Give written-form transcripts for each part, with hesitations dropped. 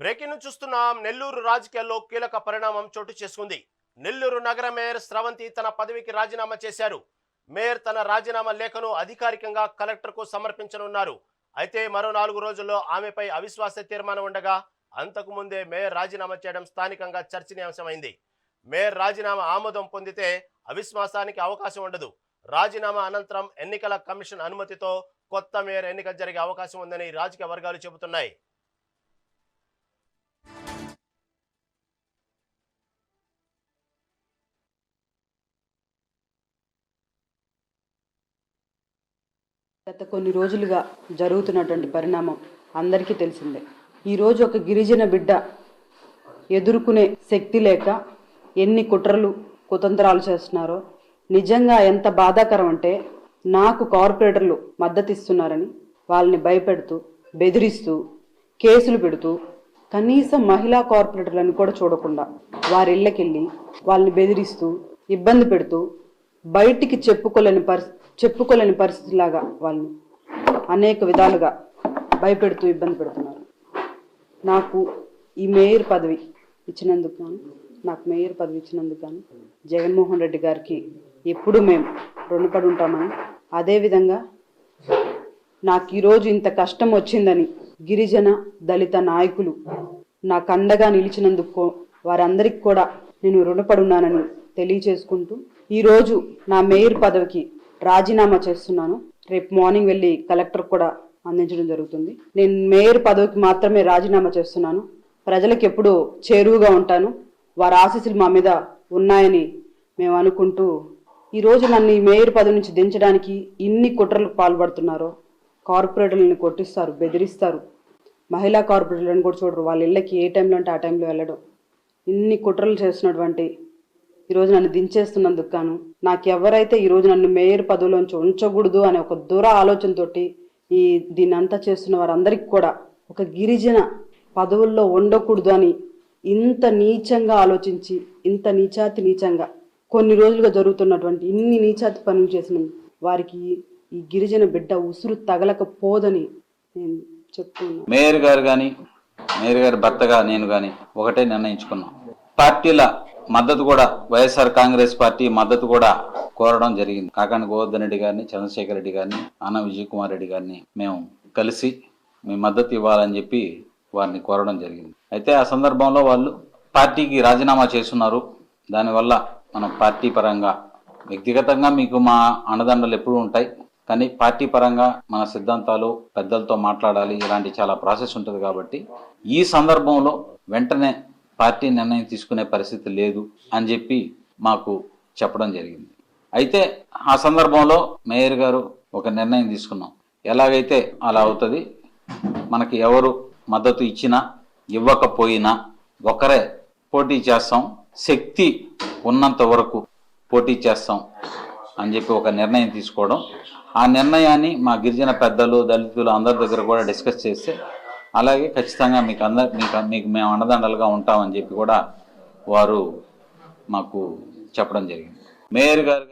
Breaking చూస్తున్నాం. నెల్లూరు రాజకీయాల్లో కీలక పరిణామం చోటు చేసుకుంది. నెల్లూరు నగర మేయర్ స్రవంతి తన పదవికి రాజీనామా చేశారు. మేయర్ తన రాజీనామా లేఖను అధికారికంగా కలెక్టర్కు సమర్పించనున్నారు. అయితే మరో 4 రోజుల్లో ఆమెపై అవిశ్వాస తీర్మానం ఉండగా అంతకు ముందే మేయర్ రాజీనామా చేయడం స్థానికంగా చర్చనీయాంశమైంది. మేయర్ రాజీనామా ఆమోదం పొందితే అవిశ్వాసానికి అవకాశం ఉండదు. రాజీనామా అనంతరం ఎన్నికల కమిషన్ అనుమతితో కొత్త మేయర్ ఎన్నిక జరిగే అవకాశం ఉందని రాజకీయ వర్గాలు చెబుతున్నాయి. గత కొన్ని రోజులుగా జరుగుతున్నటువంటి పరిణామం అందరికీ తెలిసిందే. ఈరోజు ఒక గిరిజన బిడ్డ ఎదుర్కొనే శక్తి లేక ఎన్ని కుట్రలు కుతంత్రాలు చేస్తున్నారో నిజంగా ఎంత బాధాకరం అంటే, నాకు కార్పొరేటర్లు మద్దతు ఇస్తున్నారని వాళ్ళని భయపెడుతూ బెదిరిస్తూ కేసులు పెడుతూ కనీసం మహిళా కార్పొరేటర్లను కూడా చూడకుండా వారి ఇళ్ళకెళ్ళి వాళ్ళని బెదిరిస్తూ ఇబ్బంది పెడుతూ బయటికి చెప్పుకోలేని పరిస్థితిలాగా వాళ్ళని అనేక విధాలుగా భయపెడుతూ ఇబ్బంది పెడుతున్నారు. నాకు ఈ మేయర్ పదవి ఇచ్చినందుకు గాను జగన్మోహన్ రెడ్డి గారికి ఎప్పుడు మేము రుణపడి ఉంటామని, అదేవిధంగా నాకు ఈరోజు ఇంత కష్టం వచ్చిందని గిరిజన దళిత నాయకులు నాకు అండగా నిలిచినందుకు వారందరికీ కూడా నేను రుణపడి ఉన్నానని తెలియచేసుకుంటూ ఈరోజు నా మేయర్ పదవికి రాజీనామా చేస్తున్నాను. రేపు మార్నింగ్ వెళ్ళి కలెక్టర్ కూడా అందించడం జరుగుతుంది. నేను మేయర్ పదవికి మాత్రమే రాజీనామా చేస్తున్నాను. ప్రజలకు ఎప్పుడూ చేరువుగా ఉంటాను. వారి ఆశీస్సులు మా మీద ఉన్నాయని మేము అనుకుంటూ ఈరోజు నన్ను ఈ మేయర్ పదవి నుంచి దించడానికి ఇన్ని కుట్రలకు పాల్పడుతున్నారో, కార్పొరేటర్లను కొట్టిస్తారు, బెదిరిస్తారు, మహిళా కార్పొరేటర్లను కూడా చూడరు, వాళ్ళ ఇళ్ళకి ఏ టైంలో అంటే ఆ టైంలో వెళ్ళడం, ఇన్ని కుట్రలు చేస్తున్నటువంటి ఈరోజు నన్ను దించేస్తున్నందుకు గాను, నాకు ఎవరైతే ఈరోజు నన్ను మేయర్ పదవిలోంచి ఉంచకూడదు అనే ఒక దూర ఆలోచనతోటి దీన్ని అంతా చేస్తున్న వారందరికీ కూడా, ఒక గిరిజన పదవుల్లో ఉండకూడదు అని ఇంత నీచంగా ఆలోచించి ఇంత నీచంగా కొన్ని రోజులుగా జరుగుతున్నటువంటి ఇన్ని నీచాతి పనులు చేసిన వారికి ఈ గిరిజన బిడ్డ ఉసురు తగలకపోదని నేను చెప్తున్నాను. మేయర్ గారి భర్తగా నేను కానీ ఒకటే నిర్ణయించుకున్నాం. పార్టీల మద్దతు కూడా, వైఎస్ఆర్ కాంగ్రెస్ పార్టీ మద్దతు కూడా కోరడం జరిగింది. కాకాని గోవర్ధన్ రెడ్డి గారిని, చంద్రశేఖర్ రెడ్డి గారిని, అన్న విజయ్ కుమార్ రెడ్డి గారిని మేము కలిసి మీ మద్దతు ఇవ్వాలని చెప్పి వారిని కోరడం జరిగింది. అయితే ఆ సందర్భంలో వాళ్ళు పార్టీకి రాజీనామా చేస్తున్నారు. దానివల్ల మనం పార్టీ పరంగా, వ్యక్తిగతంగా మీకు మా అండదండలు ఎప్పుడూ ఉంటాయి, కానీ పార్టీ పరంగా మన సిద్ధాంతాలు పెద్దలతో మాట్లాడాలి, ఇలాంటి చాలా ప్రాసెస్ ఉంటుంది. కాబట్టి ఈ సందర్భంలో వెంటనే పార్టీ నిర్ణయం తీసుకునే పరిస్థితి లేదు అని చెప్పి మాకు చెప్పడం జరిగింది. అయితే ఆ సందర్భంలో మేయర్ గారు ఒక నిర్ణయం తీసుకున్నాం. ఎలాగైతే అలా అవుతుంది, మనకి ఎవరు మద్దతు ఇచ్చినా ఇవ్వకపోయినా ఒకరే పోటీ చేస్తాం, శక్తి ఉన్నంత వరకు పోటీ చేస్తాం అని చెప్పి ఒక నిర్ణయం తీసుకోవడం. ఆ నిర్ణయాన్ని మా గిరిజన పెద్దలు, దళితులు అందరి దగ్గర కూడా డిస్కస్ చేస్తే, అలాగే ఖచ్చితంగా మీకు మేము అండదండలుగా ఉంటామని చెప్పి కూడా వారు మాకు చెప్పడం జరిగింది. మేయర్ గారు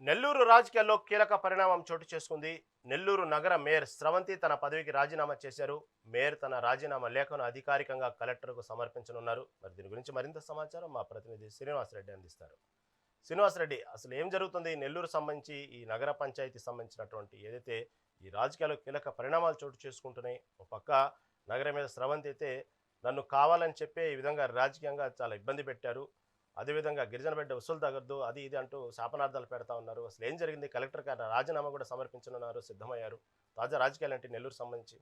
నెల్లూరు రాజకీయాల్లో కీలక పరిణామం చోటు చేసుకుంది. నెల్లూరు నగర మేయర్ స్రవంతి తన పదవికి రాజీనామా చేశారు. మేయర్ తన రాజీనామా లేఖను అధికారికంగా కలెక్టర్కు సమర్పించనున్నారు. మరి దీని గురించి మరింత సమాచారం మా ప్రతినిధి శ్రీనివాసరెడ్డి అందిస్తారు. శ్రీనివాసరెడ్డి, అసలు ఏం జరుగుతుంది నెల్లూరు సంబంధించి, ఈ నగర పంచాయతీ సంబంధించినటువంటి ఏదైతే ఈ రాజకీయాల్లో కీలక పరిణామాలు చోటు చేసుకుంటున్నాయి? ఒక పక్క నగర మీద స్రవంతి అయితే నన్ను కావాలని చెప్పే ఈ విధంగా రాజకీయంగా చాలా ఇబ్బంది పెట్టారు, అదేవిధంగా గిరిజన బిడ్డ ఉసులు తగద్దు అది ఇది అంటూ శాపనార్థాలు పెడతా ఉన్నారు. అసలు ఏం జరిగింది? కలెక్టర్ గారు రాజీనామా కూడా సమర్పించనున్నారు, సిద్ధమయ్యారు. తాజా రాజకీయాలు అంటే నెల్లూరు సంబంధించి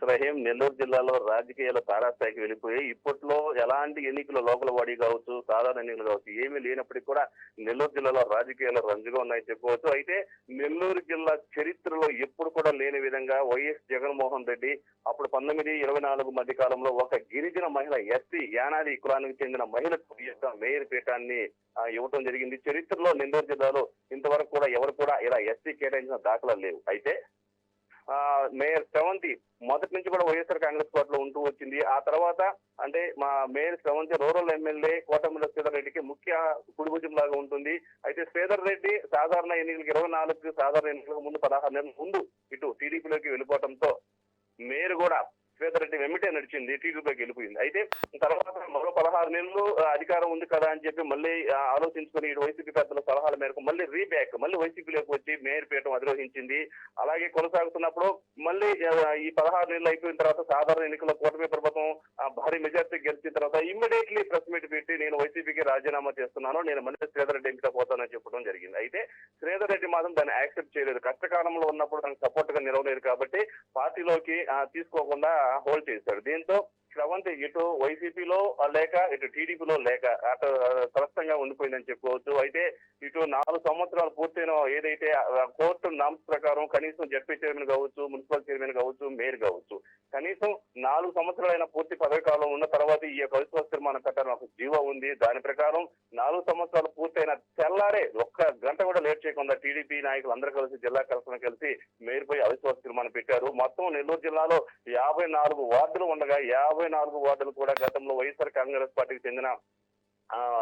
రహీం, నెల్లూరు జిల్లాలో రాజకీయాలు తారాస్థాయికి వెళ్ళిపోయాయి. ఇప్పట్లో ఎలాంటి ఎన్నికలు, లోకల్ బాడీ కావచ్చు, సాధారణ ఎన్నికలు కావచ్చు, ఏమీ లేనప్పటికీ కూడా నెల్లూరు జిల్లాలో రాజకీయాలు రంజుగా ఉన్నాయని చెప్పుకోవచ్చు. అయితే నెల్లూరు జిల్లా చరిత్రలో ఎప్పుడు కూడా లేని విధంగా వైఎస్ జగన్మోహన్ రెడ్డి అప్పుడు 1924 మధ్య కాలంలో ఒక గిరిజన మహిళ, ఎస్సీ యానాది కులానికి చెందిన మహిళకు మేయర్ పీఠాన్ని ఇవ్వటం జరిగింది. చరిత్రలో నెల్లూరు జిల్లాలో ఇంతవరకు కూడా ఎవరు కూడా ఇలా ఎస్సీ కేటాయించిన దాఖలాలు లేవు. అయితే మేయర్ స్రవంతి మొదటి నుంచి కూడా వైఎస్ఆర్ కాంగ్రెస్ పార్టీలో ఉంటూ వచ్చింది. ఆ తర్వాత అంటే మా మేయర్ స్రవంతి రూరల్ ఎమ్మెల్యే కోటమిల్ల శ్రీధర్ రెడ్డికి ముఖ్య కుడిభుజం లాగా ఉంటుంది. అయితే శ్రీధర్ రెడ్డి సాధారణ ఎన్నికలకు 24 సాధారణ ఎన్నికలకు ముందు 16 నెలల ముందు ఇటు శ్రీధర్ వెంబటే నడిచింది, టీడీపీలోకి వెళ్ళిపోయింది. అయితే తర్వాత మరో 16 నెలలు అధికారం ఉంది కదా అని చెప్పి మళ్ళీ ఆలోచించుకుని ఇటు వైసీపీ పెద్దల సలహాల మేరకు మళ్ళీ మళ్ళీ వైసీపీలోకి వచ్చి మేయర్ పీఠం అధిరోహించింది. అలాగే కొనసాగుతున్నప్పుడు మళ్ళీ ఈ 16 నెలలు అయిపోయిన తర్వాత సాధారణ ఎన్నికల్లో కూటమి ప్రభుత్వం భారీ మెజార్టీ గెలిచిన తర్వాత ఇమ్మీడియట్లీ ప్రెస్ మీట్ పెట్టి నేను వైసీపీకి రాజీనామా చేస్తున్నాను, నేను మళ్ళీ శ్రీధర్ రెడ్డి ఎంపిక పోతానని చెప్పడం జరిగింది. అయితే శ్రీధర్ రెడ్డి మాత్రం దాన్ని యాక్సెప్ట్ చేయలేదు. కష్టకాలంలో ఉన్నప్పుడు తనకు సపోర్ట్ గా నిలవలేదు కాబట్టి పార్టీలోకి తీసుకోకుండా హోల్డ్ చేశాడు. దీంతో శ్రవంతి ఇటు వైసీపీలో లేక ఇటు టీడీపీలో లేక అటు స్పష్టంగా ఉండిపోయిందని చెప్పుకోవచ్చు. అయితే ఇటు 4 సంవత్సరాలు పూర్తయిన ఏదైతే కోర్టు నామ్స్ ప్రకారం కనీసం జడ్పీ చైర్మన్ కావచ్చు, మున్సిపల్ చైర్మన్ కావచ్చు, మేయర్ కావచ్చు, కనీసం 4 సంవత్సరాలైన పూర్తి పదవి కాలం ఉన్న తర్వాత ఈ యొక్క అవిశ్వాస తీర్మానం కట్టాలని ఒక జీవో ఉంది. దాని ప్రకారం 4 సంవత్సరాలు పూర్తయిన తెల్లారే 1 గంట కూడా లేట్ చేయకుండా టీడీపీ నాయకులు అందరూ కలిసి జిల్లా కలెక్టర్ కలిసి మేయర్ పై అవిశ్వాస తీర్మానం పెట్టారు. మొత్తం నెల్లూరు జిల్లాలో 54 వార్డులు ఉండగా 54 వార్డులు కూడా గతంలో వైఎస్ఆర్ కాంగ్రెస్ పార్టీకి చెందిన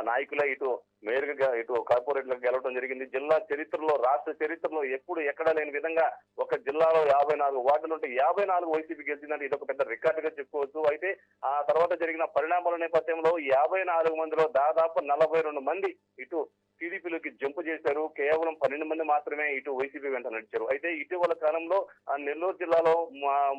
నాయకులే ఇటు మేయర్గా ఇటు కార్పొరేట్లకు గెలవడం జరిగింది. జిల్లా చరిత్రలో, రాష్ట్ర చరిత్రలో ఎప్పుడు ఎక్కడా లేని విధంగా ఒక జిల్లాలో 54 వార్డులు ఉంటే 54 వైసీపీ గెలిచిందంటే ఇది ఒక పెద్ద రికార్డుగా చెప్పుకోవచ్చు. అయితే ఆ తర్వాత జరిగిన పరిణామాల నేపథ్యంలో 54 మందిలో దాదాపు 42 మంది ఇటు టీడీపీలోకి జంపు చేశారు. కేవలం 12 మంది మాత్రమే ఇటు వైసీపీ వెంట నడిచారు. అయితే ఇటీవల కాలంలో నెల్లూరు జిల్లాలో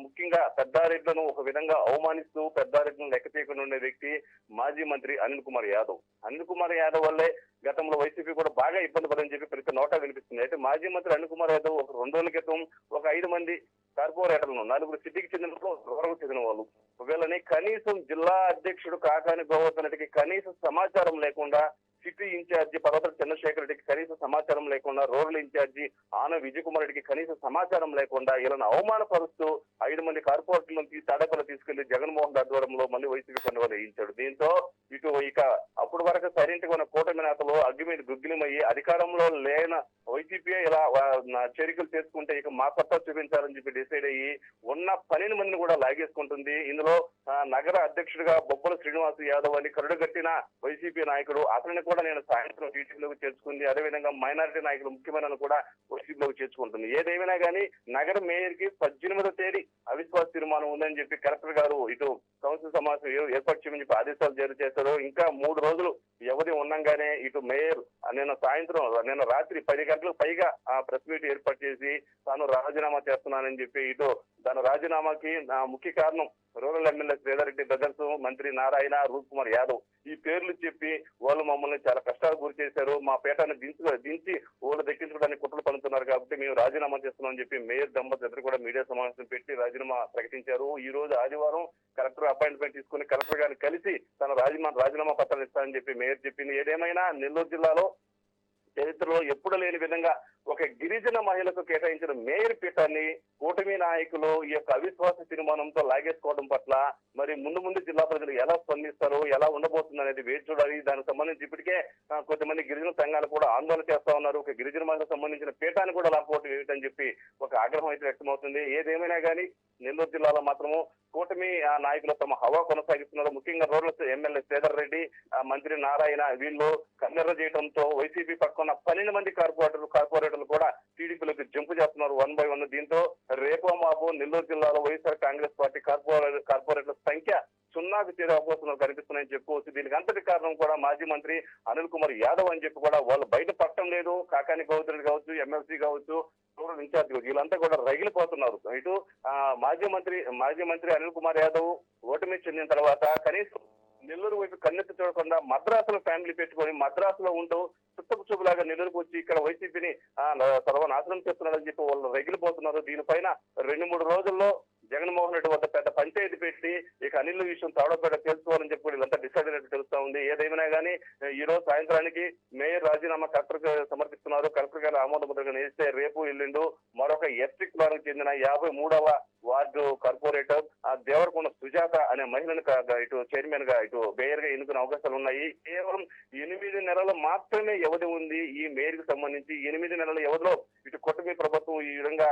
ముఖ్యంగా పెద్దారెడ్లను ఒక విధంగా అవమానిస్తూ పెద్దారెడ్లను లెక్క చేయకుండా ఉండే వ్యక్తి మాజీ మంత్రి అనిల్ కుమార్ యాదవ్. అనిల్ కుమార్ యాదవ్ వల్లే గతంలో వైసీపీ కూడా బాగా ఇబ్బంది పడని చెప్పి ప్రతి నోటా వినిపిస్తుంది. అయితే మాజీ మంత్రి అనిల్ కుమార్ యాదవ్ ఒక 2 రోజుల క్రితం ఒక 5 మంది కార్పొరేటర్లను 4 సిటీకి చెందిన వాళ్ళు చెందిన వాళ్ళు వీళ్ళని కనీసం జిల్లా అధ్యక్షుడు కాకాని గోవర్ధన్ రెడ్డికి కనీసం సమాచారం లేకుండా, సిటీ ఇన్ఛార్జి పర్వత చంద్రశేఖర్ రెడ్డికి కనీసం సమాచారం లేకుండా, రూరల్ ఇన్ఛార్జి ఆన విజయ్ కుమార్ రెడ్డికి కనీసం సమాచారం లేకుండా వీళ్ళని అవమానపరుస్తూ 5 మంది కార్పొరేటర్లను తాడేపల్లి తీసుకెళ్లి జగన్మోహన్ ఆధ్వర్యంలో మళ్ళీ వైసీపీ పండుగలు వేయించాడు. దీంతో ఇటు ఇక అప్పుడు వరకు సైలెంట్ గా ఉన్న కూటమి నేతలు అగ్గి మీద గుగ్గిలమయ్యి అధికారంలో లేన వైసీపీ ఇలా చేరికలు చేసుకుంటే ఇక మా సత్తా చూపించాలని చెప్పి డిసైడ్ అయ్యి ఉన్న 12 మందిని కూడా లాగేసుకుంటుంది. ఇందులో నగర అధ్యక్షుడిగా బొబ్బల శ్రీనివాస్ యాదవ్ అని కరుడుగట్టిన వైసీపీ నాయకుడు, అతన్ని కూడా నేను సాయంత్రం టీడీపీలోకి చేర్చుకుంది. అదేవిధంగా మైనారిటీ నాయకులు ముఖ్యమైన కూడా వైసీపీలోకి చేర్చుకుంటుంది. ఏదేమైనా కానీ నగర మేయర్ కి 18వ తేదీ అవిశ్వాస తీర్మానం ఉందని చెప్పి కలెక్టర్ గారు ఇటు కౌన్సిల్ సమావేశం ఏర్పాటు చేయమని చెప్పి ఆదేశాలు జారీ చేశారు. ఇంకా 3 రోజులు వ్యవధి ఉండగానే ఇటు మేయర్ నిన్న రాత్రి 10 గంటలకు పైగా ఆ ప్రెస్ మీట్ ఏర్పాటు చేసి తాను రాజీనామా చేస్తున్నానని చెప్పి ఇటు తన రాజీనామాకి ముఖ్య కారణం rural MLA Sridhar Reddy brothers, మంత్రి నారాయణ, రూప్ కుమార్ యాదవ్ ఈ పేర్లు చెప్పి వాళ్ళు మమ్మల్ని చాలా కష్టాలు గురి చేశారు, మా పేటను దించి ఓళ్ళు దక్కించుకోవడానికి కుట్రలు పనుతున్నారు కాబట్టి మేము రాజీనామా చేస్తున్నామని చెప్పి మేయర్ దంపతులు ఇద్దరు కూడా మీడియా సమావేశం పెట్టి రాజీనామా ప్రకటించారు. ఈ రోజు ఆదివారం కలెక్టర్ అపాయింట్మెంట్ తీసుకుని కలెక్టర్ గారిని కలిసి తన రాజీనామా పత్రాలు ఇస్తానని చెప్పి మేయర్ చెప్పింది. ఏదేమైనా నెల్లూరు జిల్లాలో చరిత్రలో ఎప్పుడు లేని విధంగా ఒక గిరిజన మహిళకు కేటాయించిన మేయర్ పీఠాన్ని కూటమి నాయకులు ఈ యొక్క అవిశ్వాస తీర్మానంతో లాగేసుకోవడం పట్ల మరి ముందు జిల్లా ప్రజలు ఎలా స్పందిస్తారు, ఎలా ఉండబోతుంది అనేది వేచి చూడాలి. దానికి సంబంధించి ఇప్పటికే కొంతమంది గిరిజన సంఘాలు కూడా ఆందోళన చేస్తా ఉన్నారు. ఒక గిరిజన మహిళకు సంబంధించిన పీఠాన్ని కూడా లాక్అవుట్ వేయటని చెప్పి ఒక ఆగ్రహం అయితే వ్యక్తమవుతుంది. ఏదేమైనా కానీ నెల్లూరు జిల్లాలో మాత్రము కూటమి నాయకులు తమ హవా కొనసాగిస్తున్నారు. ముఖ్యంగా రూరల్ ఎమ్మెల్యే శ్రీధర్ రెడ్డి, మంత్రి నారాయణ వీళ్ళు కన్నెర్ర చేయడంతో వైసీపీ పక్కన 12 మంది కార్పొరేటర్లు కూడా టీడీపీలోకి జంపు చేస్తున్నారు 1 by 1. దీంతో రేపో మాపో నెల్లూరు జిల్లాలో వైఎస్ఆర్ కాంగ్రెస్ పార్టీ కార్పొరేటర్ల సంఖ్య 0కు చేరే అవకాశాలు కనిపిస్తున్నాయని చెప్పుకోవచ్చు. దీనికి అంతటి కారణం కూడా మాజీ మంత్రి అనిల్ కుమార్ యాదవ్ అని చెప్పి కూడా వాళ్ళు బయట పట్టడం లేదు. కాకాని గోవర్ధన్ కావచ్చు, ఎమ్మెల్సీ కావచ్చు, రూరల్ ఇన్ఛార్జ్ వీళ్ళంతా కూడా రగిలిపోతున్నారు. ఇటు మాజీ మంత్రి అనిల్ కుమార్ యాదవ్ ఓటమి చెందిన తర్వాత కనీసం నెల్లూరు వైపు కన్నెత్తి చూడకుండా మద్రాసులో ఫ్యామిలీ పెట్టుకొని మద్రాసులో ఉంటూ చుట్టపు చూపులాగా నెల్లూరుకు వచ్చి ఇక్కడ వైసీపీని సర్వనాశనం చేస్తున్నారని చెప్పి వాళ్ళు రగిలిపోతున్నారు. దీనిపైన 2-3 రోజుల్లో జగన్మోహన్ రెడ్డి వద్ద పెద్ద పంచాయతీ పెట్టి ఇక అనిల్ విషయం తాడోపేట తెలుసుకోవాలని చెప్పి వీళ్ళంతా డిసైడ్ అయినట్టు తెలుస్తా ఉంది. ఏదేమైనా కానీ ఈ రోజు సాయంత్రానికి మేయర్ రాజీనామా కలెక్టర్ సమర్పిస్తున్నారు. కలెక్టర్ గారు ఆమోద ముద్రగా నేస్తే రేపు ఎల్లుండు మరొక ఎస్టీ కులానికి చెందిన 53వ వార్డు కార్పొరేటర్ దేవరకొండ సుజాత అనే మహిళను ఇటు చైర్మన్ గా ఇటు మేయర్ గా ఎన్నుకునే అవకాశాలు ఉన్నాయి. కేవలం 8 నెలలు మాత్రమే వ్యవధి ఉంది ఈ మేయర్ కి సంబంధించి. 8 నెలల వ్యవధిలో ఇటు కూటమి ప్రభుత్వం ఈ విధంగా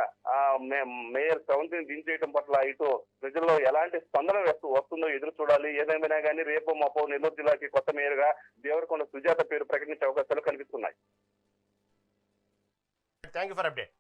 మేయర్ శ్రవంతిని దించేయడం పట్ల ఇటు ప్రజల్లో ఎలాంటి స్పందన వస్తుందో ఎదురు చూడాలి. ఏదేమైనా కానీ రేపు మాపో నెల్లూరు జిల్లాకి కొత్త మేయర్ గా దేవరకొండ సుజాత పేరు ప్రకటించే అవకాశాలు కనిపిస్తున్నాయి. Thank you for update.